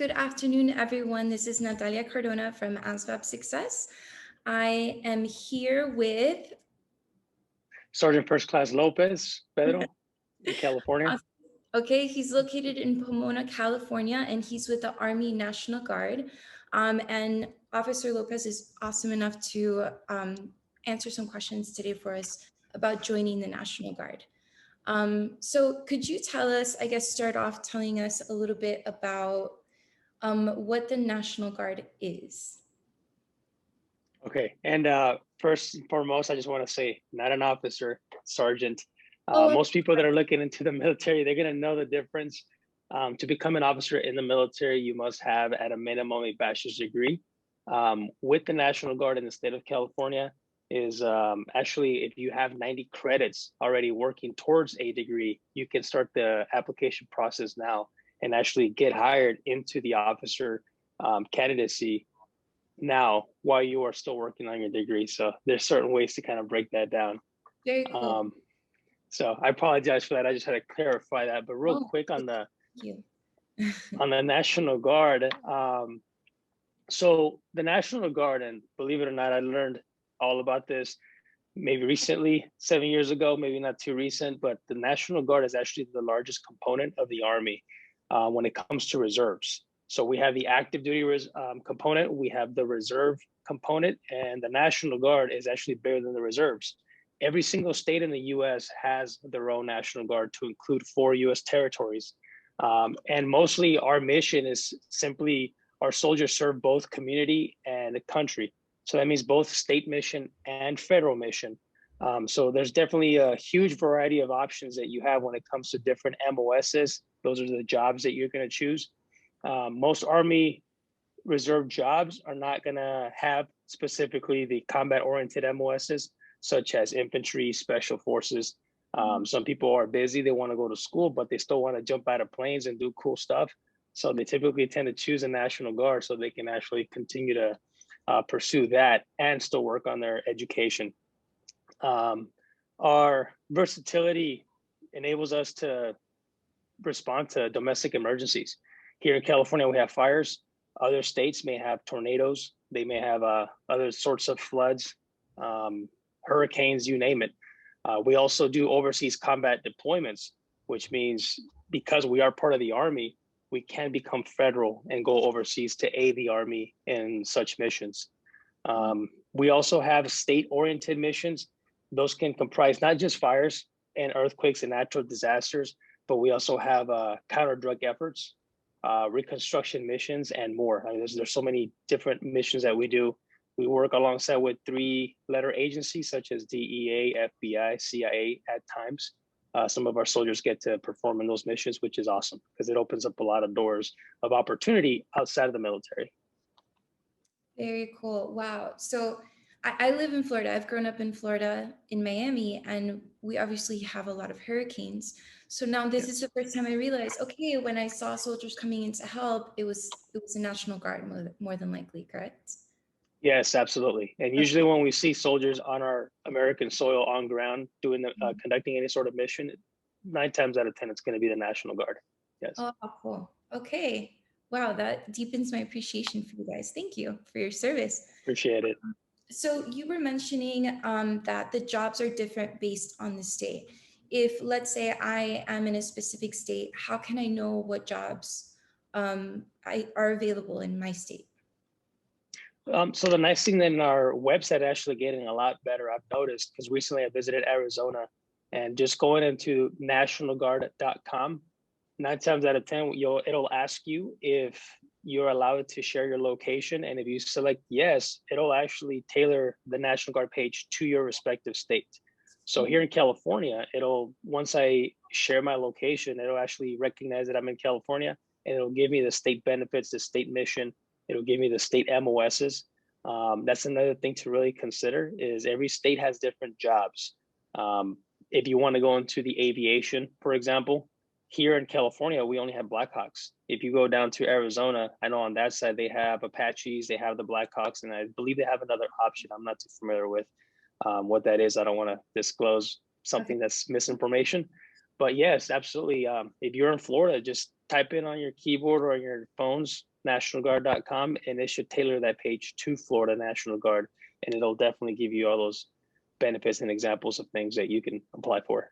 good afternoon, everyone. This is Natalia Cardona from ASVAB Success. I am here with Sergeant First Class Lopez, Pedro, in California. Okay, he's located in Pomona, California, and he's with the Army National Guard. And Officer Lopez is awesome enough to answer some questions today for us about joining the National Guard. So could you tell us, I guess, start off telling us a little bit about what the National Guard is? Okay, and first and foremost, I just want to say, not an officer, sergeant. Oh, Most people that are looking into the military, they're going to know the difference. To become an officer in the military, you must have at a minimum a bachelor's degree. With the National Guard in the state of California is actually, if you have 90 credits already working towards a degree, you can start the application process now and actually get hired into the officer candidacy now while you are still working on your degree. So there's certain ways to kind of break that down. very cool. So I apologize for that. I just had to clarify that. But real quick on the on the National Guard. So the National Guard, and believe it or not, I learned all about this maybe recently, 7 years ago, maybe not too recent, but the National Guard is actually the largest component of the Army when it comes to reserves. So we have the active duty component, we have the reserve component, and the National Guard is actually bigger than the reserves. Every single state in the US has their own National Guard to include 4 US territories. And mostly our mission is simply our soldiers serve both community and the country. So that means both state mission and federal mission. So there's definitely a huge variety of options that you have when it comes to different MOSs. Those are the jobs that you're going to choose. Most Army Reserve jobs are not going to have specifically the combat-oriented MOSs, such as infantry, special forces. Some people are busy, they want to go to school, but they still want to jump out of planes and do cool stuff. So they typically tend to choose a National Guard so they can actually continue to pursue that and still work on their education. Our versatility enables us to respond to domestic emergencies. Here in California, we have fires. Other states may have tornadoes. They may have other sorts of floods, hurricanes, you name it. We also do overseas combat deployments, which means because we are part of the Army, we can become federal and go overseas to aid the Army in such missions. We also have state-oriented missions. Those can comprise not just fires and earthquakes and natural disasters, but we also have counter-drug efforts, reconstruction missions, and more. I mean, there's so many different missions that we do. We work alongside with 3-letter agencies such as DEA, FBI, CIA at times. Some of our soldiers get to perform in those missions, which is awesome because it opens up a lot of doors of opportunity outside of the military. Very cool. Wow. So I live in Florida. I've grown up in Florida, in Miami, and we obviously have a lot of hurricanes. So now this is the first time I realized, okay, when I saw soldiers coming in to help, it was the National Guard more than likely, correct? Yes, absolutely. And usually when we see soldiers on our American soil on ground doing conducting any sort of mission, 9 times out of 10, it's going to be the National Guard. Yes. Oh, cool. Okay. Wow, that deepens my appreciation for you guys. Thank you for your service. Appreciate it. So you were mentioning that the jobs are different based on the state. If, let's say, I am in a specific state, how can I know what jobs are available in my state? So the nice thing that in our website actually getting a lot better, I've noticed, because recently I visited Arizona, and just going into nationalguard.com, 9 times out of 10, it'll ask you if you're allowed to share your location. And if you select yes, it'll actually tailor the National Guard page to your respective state. So here in California, once I share my location, it'll actually recognize that I'm in California, and it'll give me the state benefits, the state mission. It'll give me the state MOSs. That's another thing to really consider is every state has different jobs. If you want to go into the aviation, for example, here in California, we only have Blackhawks. If you go down to Arizona, I know on that side, they have Apaches, they have the Blackhawks, and I believe they have another option. I'm not too familiar with what that is. I don't want to disclose something that's misinformation. But yes, absolutely. If you're in Florida, just type in on your keyboard or on your phones, nationalguard.com, and it should tailor that page to Florida National Guard, and it'll definitely give you all those benefits and examples of things that you can apply for.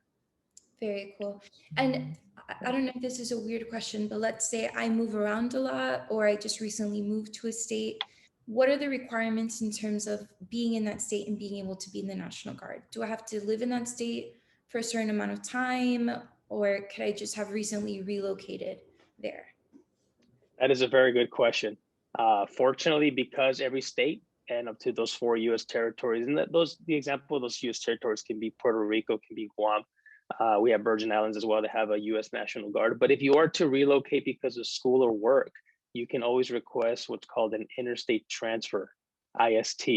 Very cool. And I don't know if this is a weird question, but let's say I move around a lot, or I just recently moved to a state. What are the requirements in terms of being in that state and being able to be in the National Guard? Do I have to live in that state for a certain amount of time, or could I just have recently relocated there? That is a very good question. Fortunately, because every state and up to those 4 U.S. territories, and the example of those U.S. territories can be Puerto Rico, can be Guam. We have Virgin Islands as well that have a U.S. National Guard. But if you are to relocate because of school or work, you can always request what's called an interstate transfer, IST.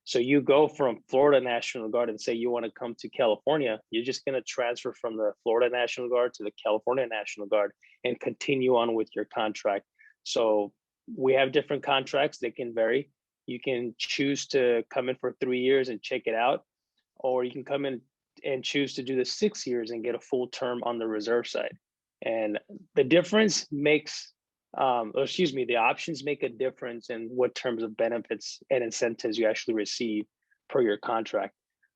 So you go from Florida National Guard and say you want to come to California, you're just going to transfer from the Florida National Guard to the California National Guard and continue on with your contract. So we have different contracts that can vary. You can choose to come in for 3 years and check it out, or you can come in and choose to do the 6 years and get a full term on the reserve side. And the difference makes, the options make a difference in what terms of benefits and incentives you actually receive per your contract,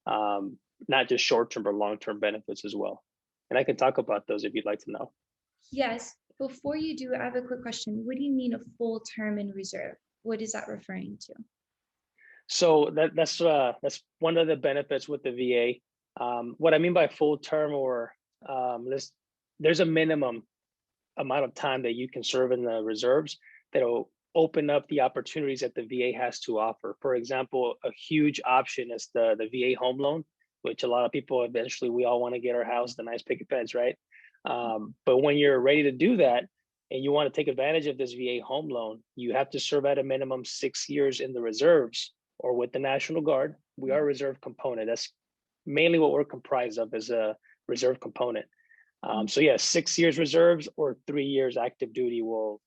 not just short-term or long-term benefits as well. And I can talk about those if you'd like to know. Yes. Before you do, I have a quick question. What do you mean a full term in reserve? What is that referring to? So that's one of the benefits with the VA. What I mean by full term, or there's a minimum amount of time that you can serve in the reserves that'll open up the opportunities that the VA has to offer. For example, a huge option is the VA home loan, which a lot of people eventually, we all want to get our house, the nice picket fence, right? But when you're ready to do that and you want to take advantage of this VA home loan, you have to serve at a minimum 6 years in the reserves or with the National Guard. We are a reserve component. That's mainly what we're comprised of, is a reserve component. So yeah, 6 years reserves or 3 years active duty will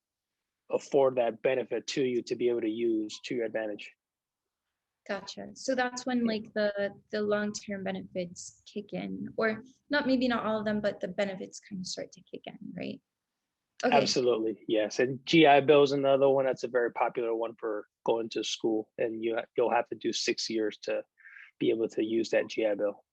afford that benefit to you to be able to use to your advantage. Gotcha. So that's when like the long-term benefits kick in, or maybe not all of them, but the benefits kind of start to kick in, right? Okay. Absolutely, yes. And GI Bill is another one that's a very popular one for going to school, and you'll have to do 6 years to be able to use that GI Bill.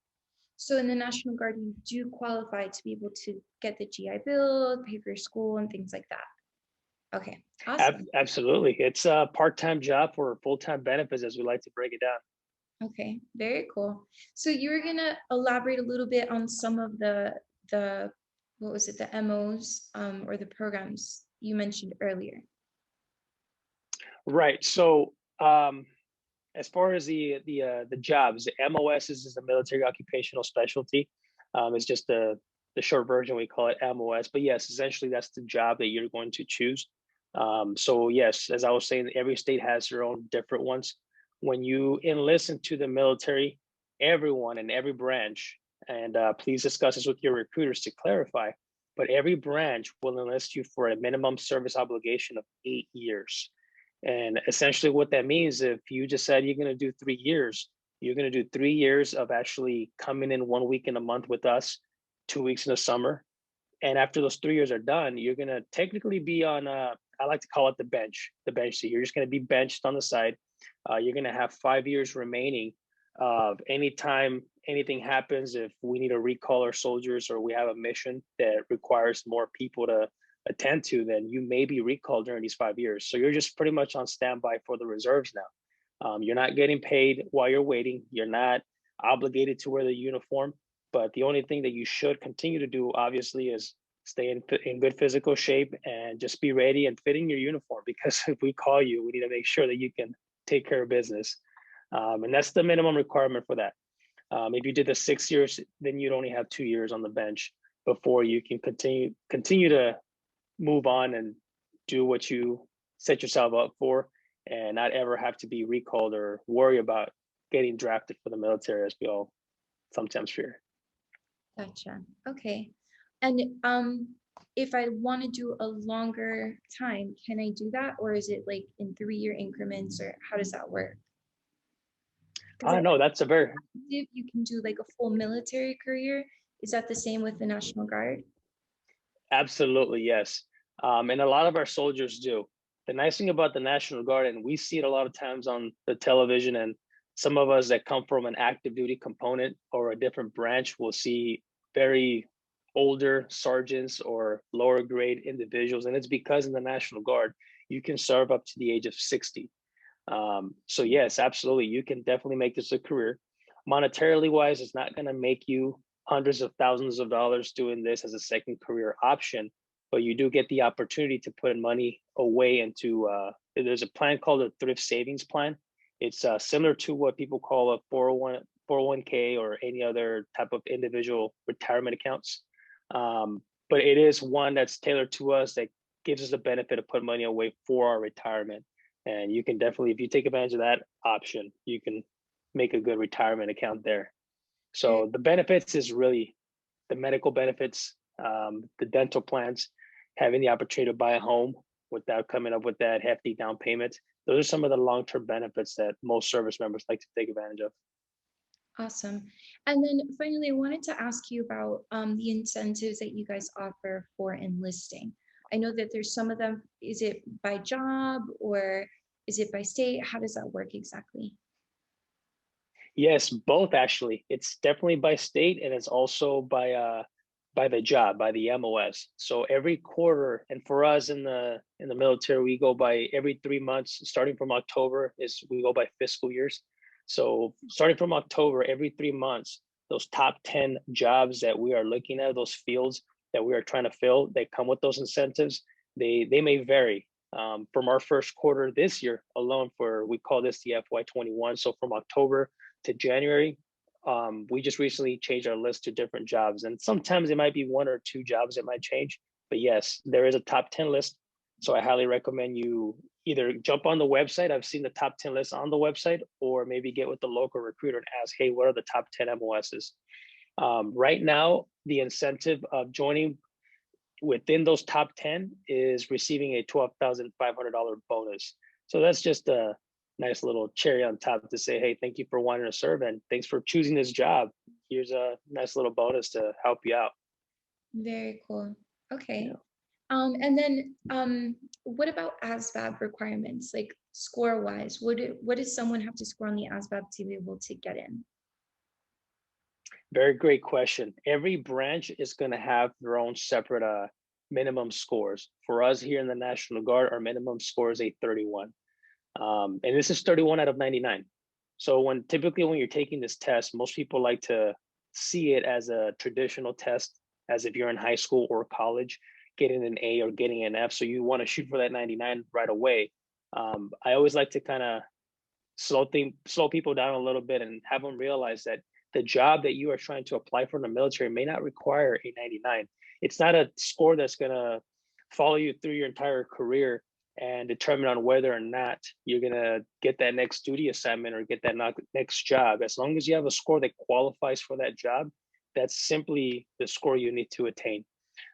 So in the National Guard, you do qualify to be able to get the GI Bill, pay for your school and things like that. Okay, awesome. Absolutely. It's a part-time job for full-time benefits, as we like to break it down. Okay, very cool. So you were gonna elaborate a little bit on some of the what was it, the MOs or the programs you mentioned earlier. Right. So as far as the jobs, the MOS is the military occupational specialty. It's just the short version, we call it MOS. But yes, essentially that's the job that you're going to choose. So yes, as I was saying, every state has their own different ones. When you enlist into the military, everyone in every branch, and please discuss this with your recruiters to clarify, but every branch will enlist you for a minimum service obligation of 8 years. And essentially what that means, if you just said you're going to do 3 years, you're going to do 3 years of actually coming in 1 week in a month with us, 2 weeks in the summer. And after those 3 years are done, you're going to technically be on, I like to call it the bench seat. You're just going to be benched on the side. You're going to have 5 years remaining of anytime anything happens. If we need to recall our soldiers or we have a mission that requires more people to attend to, then you may be recalled during these 5 years. So you're just pretty much on standby for the reserves now. You're not getting paid while you're waiting. You're not obligated to wear the uniform. But the only thing that you should continue to do, obviously, is stay in good physical shape and just be ready and fit in your uniform, because if we call you, we need to make sure that you can take care of business. And that's the minimum requirement for that. If you did the 6 years, then you'd only have 2 years on the bench before you can continue to move on and do what you set yourself up for, and not ever have to be recalled or worry about getting drafted for the military, as we all sometimes fear. Gotcha. Okay. And if I want to do a longer time, can I do that? Or is it like in 3-year increments, or how does that work? I don't know. That's a very, If you can do like a full military career, is that the same with the National Guard? absolutely, yes. And a lot of our soldiers do. the nice thing about the National Guard, and we see it a lot of times on the television, and some of us that come from an active duty component or a different branch will see very older sergeants or lower grade individuals. And it's because in the National Guard, you can serve up to the age of 60. So yes, absolutely. You can definitely make this a career. Monetarily wise, it's not going to make you hundreds of thousands of dollars doing this as a second career option, but you do get the opportunity to put money away into, there's a plan called a thrift savings plan. It's similar to what people call a 401k or any other type of individual retirement accounts. But it is one that's tailored to us that gives us the benefit of putting money away for our retirement. And you can definitely, if you take advantage of that option, you can make a good retirement account there. So the benefits is really the medical benefits, the dental plans, having the opportunity to buy a home without coming up with that hefty down payment. Those are some of the long-term benefits that most service members like to take advantage of. Awesome. And then finally, I wanted to ask you about the incentives that you guys offer for enlisting. I know that there's some of them. Is it by job or is it by state? How does that work exactly? Yes, both actually. It's definitely by state, and it's also by the job, by the MOS. So every quarter, and for us in the military, we go by every 3 months. Starting from October is we go by fiscal years. So starting from October, every 3 months, those top 10 jobs that we are looking at, those fields that we are trying to fill, they come with those incentives. They may vary. From our first quarter this year alone, for we call this the FY21. So from October to January, we just recently changed our list to different jobs, and sometimes it might be one or two jobs that might change. But yes, there is a top 10 list. So I highly recommend you either jump on the website. I've seen the top 10 list on the website, or maybe get with the local recruiter and ask, hey, what are the top 10 MOSs? Right now, the incentive of joining within those top 10 is receiving a $12,500 bonus. So that's just a nice little cherry on top to say, hey, thank you for wanting to serve and thanks for choosing this job. Here's a nice little bonus to help you out. Very cool. Okay. Yeah. And then what about ASVAB requirements, like score wise? What does someone have to score on the ASVAB to be able to get in? Very great question. Every branch is going to have their own separate minimum scores. For us here in the National Guard, our minimum score is a 31. And this is 31 out of 99. So typically when you're taking this test, most people like to see it as a traditional test, as if you're in high school or college, getting an A or getting an F. So you want to shoot for that 99 right away. I always like to kind of slow people down a little bit and have them realize that the job that you are trying to apply for in the military may not require a 99. It's not a score that's going to follow you through your entire career and determine on whether or not you're going to get that next duty assignment or get that next job. As long as you have a score that qualifies for that job, that's simply the score you need to attain.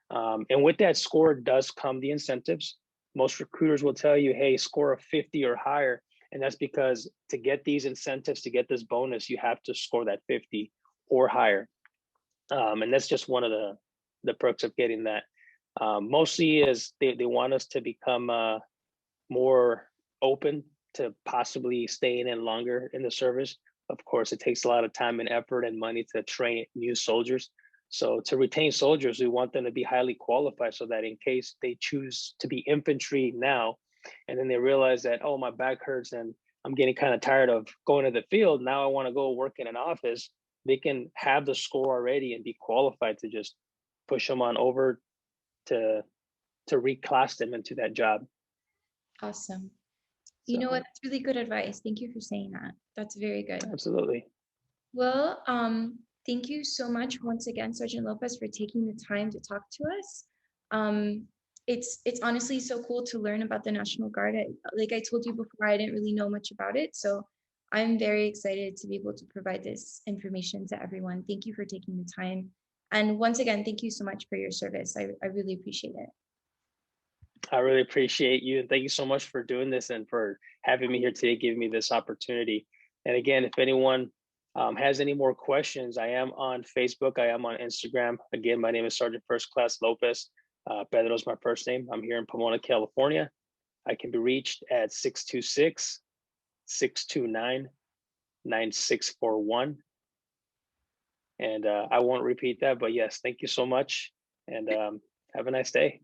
And with that score does come the incentives. Most recruiters will tell you, hey, score of 50 or higher. And that's because to get these incentives, to get this bonus, you have to score that 50 or higher. And that's just one of the perks of getting that. Mostly is they want us to become more open to possibly staying in longer in the service. Of course, it takes a lot of time and effort and money to train new soldiers. So to retain soldiers, we want them to be highly qualified so that in case they choose to be infantry now, and then they realize that, oh, my back hurts and I'm getting kind of tired of going to the field. Now I want to go work in an office. They can have the score already and be qualified to just push them on over to reclass them into that job. Awesome. You know what? That's really good advice. Thank you for saying that. That's very good. Absolutely. Well, thank you so much once again, Sergeant Lopez, for taking the time to talk to us. It's honestly so cool to learn about the National Guard. Like I told you before, I didn't really know much about it. So I'm very excited to be able to provide this information to everyone. Thank you for taking the time. And once again, thank you so much for your service. I really appreciate it. I really appreciate you. And thank you so much for doing this and for having me here today, giving me this opportunity. And again, if anyone has any more questions, I am on Facebook. I am on Instagram. Again, my name is Sergeant First Class Lopez. Pedro's my first name. I'm here in Pomona, California. I can be reached at 626-629-9641. And I won't repeat that, but yes, thank you so much. And have a nice day.